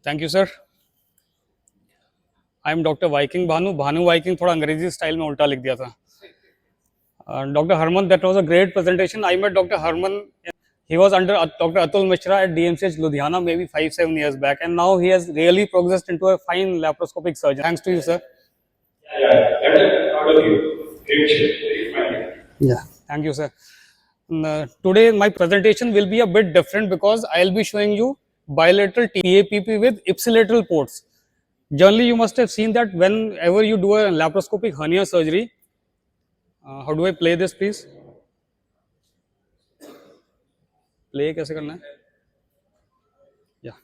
Thank you sir. I am doctor Viking Bhanu. Bhanu Viking थोड़ा अंग्रेजी style में उल्टा लिख दिया था. Dr. Harman, that was a great presentation. I met Dr. Harman. He was under Dr. Atul Mishra at DMCH Ludhiana maybe 5-7 years back, and now he has really progressed into a fine laparoscopic surgeon. Thanks to you, sir. Yeah, that is out of you. Great shape, very fine. Yeah, thank you, sir. Today my presentation will be a bit different because I'll be showing you bilateral TAPP with ipsilateral ports. Generally, you must have seen that whenever you do a laparoscopic hernia surgery, how do I play this, please? Play कैसे करना है? Yeah.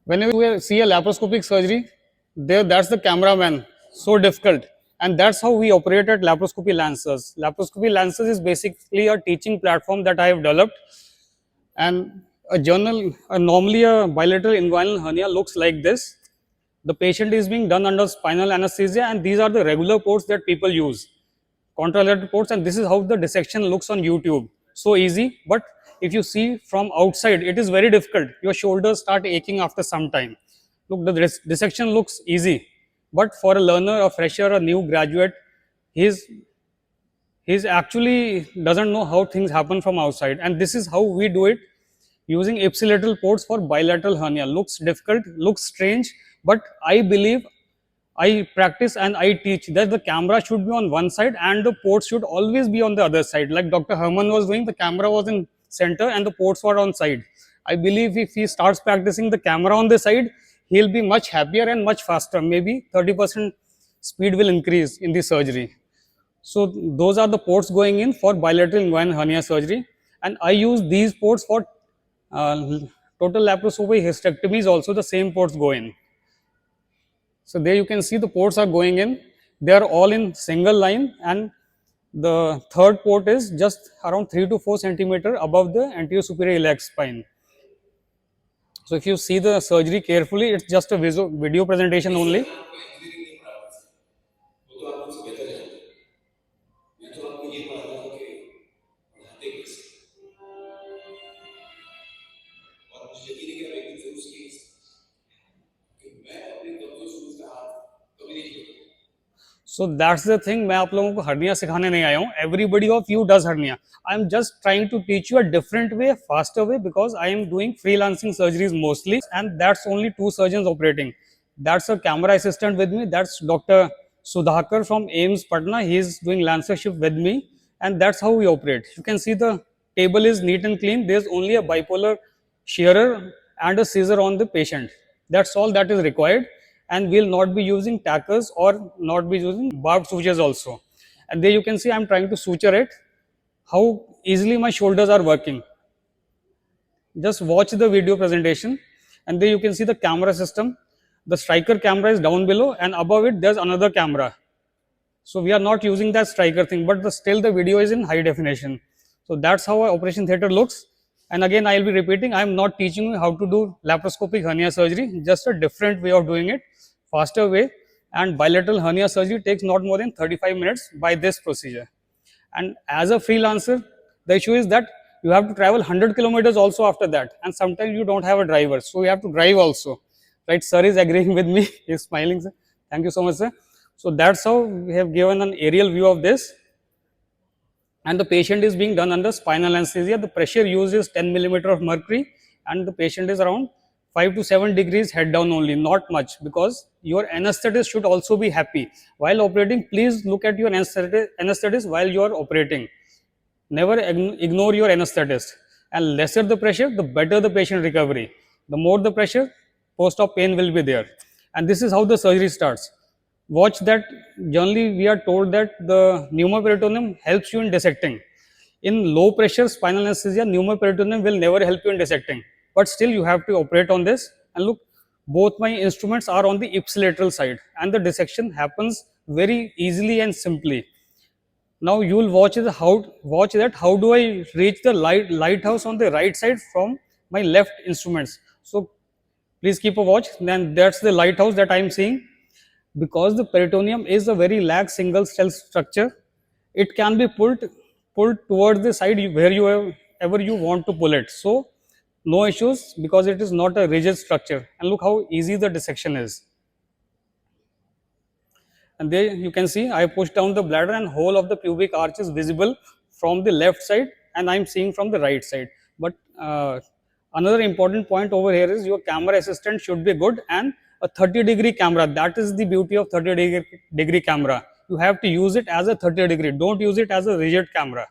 Whenever you see a laparoscopic surgery, that's the cameraman. So difficult. And that's how we operate at laparoscopy lancers. Laparoscopy lancers is basically a teaching platform that I have developed. And normally a bilateral inguinal hernia looks like this. The patient is being done under spinal anesthesia, and these are the regular ports that people use, contralateral ports, and this is how the dissection looks on YouTube. So easy, but if you see from outside, it is very difficult. Your shoulders start aching after some time. Look, the dissection looks easy, but for a learner, a fresher, a new graduate, he's actually doesn't know how things happen from outside, and this is how we do it using ipsilateral ports for bilateral hernia. Looks difficult, looks strange, but I believe, I practice and I teach that the camera should be on one side and the ports should always be on the other side. Like Dr. Herman was doing, the camera was in center and the ports were on side. I believe if he starts practicing the camera on the side, he'll be much happier and much faster. Maybe 30% speed will increase in the surgery. So those are the ports going in for bilateral inguinal hernia surgery, and I use these ports for total laparoscopy hysterectomies. Also, the same ports go in. So there you can see the ports are going in. They are all in single line, and the third port is just around 3 to 4 centimeter above the anterior superior iliac spine. So if you see the surgery carefully, it's just a video presentation only. So that's the thing. मैं आप लोगों को hernia सिखाने नहीं आया हूँ. Everybody of you does hernia. I'm just trying to teach you a different way, faster way, because I am doing freelancing surgeries mostly, and that's only 2 surgeons operating. That's a camera assistant with me. That's Dr. Sudhakar from AIMS Patna. He is doing lancership with me, and that's how we operate. You can see the table is neat and clean. There's only a bipolar shearer and a scissor on the patient. That's all that is required. And we'll not be using tackers or not be using barbed sutures also. And there you can see I'm trying to suture it, how easily my shoulders are working. Just watch the video presentation, and there you can see the camera system. The striker camera is down below, and above it there's another camera. So we are not using that striker thing, but still the video is in high definition. So that's how our operation theater looks. And again, I'll be repeating, I'm not teaching you how to do laparoscopic hernia surgery, just a different way of doing it, faster way. And bilateral hernia surgery takes not more than 35 minutes by this procedure. And as a freelancer, the issue is that you have to travel 100 kilometers also after that. And sometimes you don't have a driver, so you have to drive also. Right, sir is agreeing with me, he's smiling, sir. Thank you so much, sir. So that's how we have given an aerial view of this. And the patient is being done under spinal anesthesia. The pressure used is 10 millimeter of mercury, and the patient is around 5 to 7 degrees head down only, not much, because your anesthetist should also be happy. While operating, please look at your anesthetist while you are operating. Never ignore your anesthetist. And lesser the pressure, the better the patient recovery. The more the pressure, post-op pain will be there. And this is how the surgery starts. Watch that. Generally, we are told that the pneumoperitoneum helps you in dissecting. In low pressure spinal anesthesia, pneumoperitoneum will never help you in dissecting. But still, you have to operate on this. And look, both my instruments are on the ipsilateral side, and the dissection happens very easily and simply. Now you will watch that how do I reach the lighthouse on the right side from my left instruments. So please keep a watch. Then that's the lighthouse that I am seeing. Because the peritoneum is a very lax single cell structure, it can be pulled towards the side where you ever you want to pull it. So No issues because it is not a rigid structure. And look how easy the dissection is. And there you can see I push down the bladder and whole of the pubic arch is visible from the left side and I'm seeing from the right side. But another important point over here is your camera assistant should be good and a 30-degree camera. That is the beauty of 30-degree camera. You have to use it as a 30-degree. Don't use it as a rigid camera.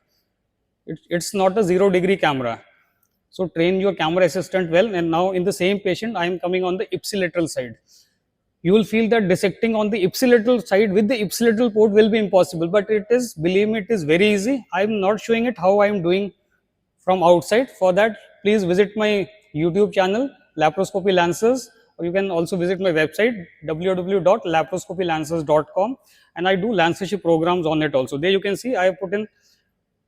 It's not a 0-degree camera. So train your camera assistant well. And now in the same patient, I am coming on the ipsilateral side. You will feel that dissecting on the ipsilateral side with the ipsilateral port will be impossible, but it is, believe me, it is very easy. I am not showing it how I am doing from outside. For that, please visit my YouTube channel, Laparoscopy Lancers, or you can also visit my website, www.laparoscopylancers.com, and I do lancership programs on it also. There you can see I have put in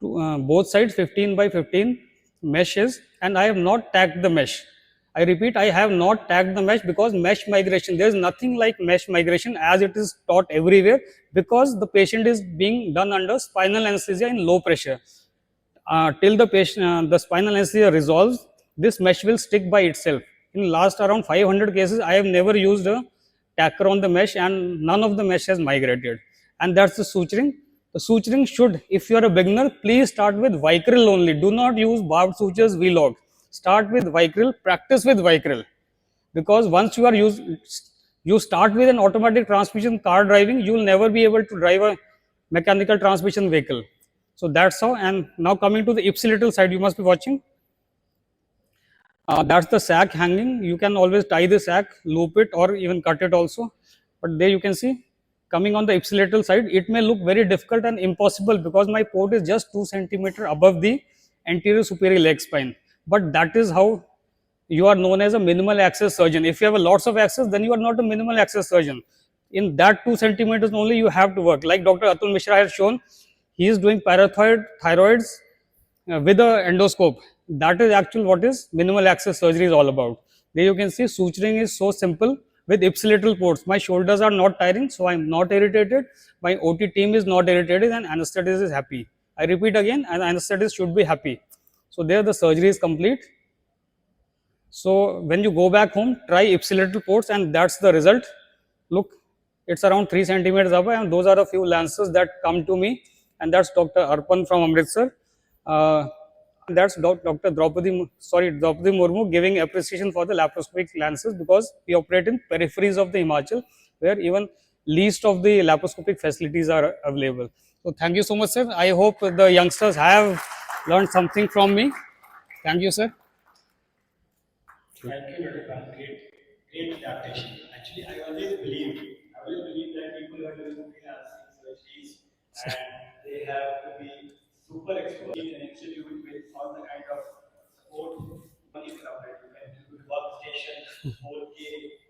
both sides 15 by 15 meshes, and I have not tagged the mesh. I repeat, I have not tagged the mesh because mesh migration, there is nothing like mesh migration as it is taught everywhere, because the patient is being done under spinal anesthesia in low pressure. Till the patient, the spinal anesthesia resolves, this mesh will stick by itself. In last around 500 cases, I have never used a tacker on the mesh and none of the mesh has migrated. And that's the suturing. The suturing should, if you are a beginner, please start with Vicryl only. Do not use barbed sutures, Vlog. Start with Vicryl, practice with Vicryl. Because once you are used, you start with an automatic transmission car driving, you will never be able to drive a mechanical transmission vehicle. So that's how. And now coming to the ipsilateral side, you must be watching. That's the sac hanging. You can always tie the sac, loop it, or even cut it also. But there you can see, coming on the ipsilateral side, it may look very difficult and impossible because my port is just 2 centimeters above the anterior superior leg spine. But that is how you are known as a minimal access surgeon. If you have a lots of access, then you are not a minimal access surgeon. In that 2 centimeters only, you have to work. Like Dr. Atul Mishra has shown, he is doing parathyroids with a endoscope. That is actually what is minimal access surgery is all about. There you can see suturing is so simple with ipsilateral ports. My shoulders are not tiring, so I am not irritated. My OT team is not irritated, and anesthetist is happy. I repeat again, an anesthetist should be happy. So there the surgery is complete. So when you go back home, try ipsilateral ports, and that's the result. Look, it's around 3 centimeters away, and those are a few lances that come to me, and that's Dr. Arpan from Amritsar. That's Dr. Draupadi Murmu giving appreciation for the laparoscopic lances because we operate in peripheries of the Himachal, where even least of the laparoscopic facilities are available. So thank you so much, sir. I hope the youngsters have learned something from me. Thank you, sir. Thank you, Dr. Khan. Great adaptation. Actually, I always believe that people who are doing freelancing surgeries and they have to be super expert in an institute with all the kind of support. Money is covered. You can do workstation, 4K,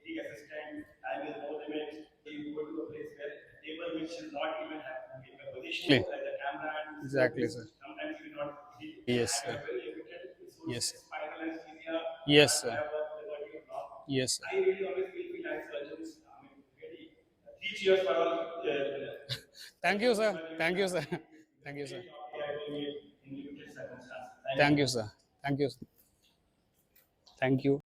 the assistant, time is more limit. You go to a place where the table which is not even have in a position as a camera and Exactly, sir. sometimes you will not see. Yes, And sir. very limited resources, Yes, sir. spinal anesthesia, Yes, sir. have a liberty of law. Yes, sir. I really always feel we like surgeons. I mean, really, 3 cheers for all. Thank you, sir. Thank you, sir. Thank you, sir. They are doing it in limited circumstances. Thank you, sir. Thank you. Thank you.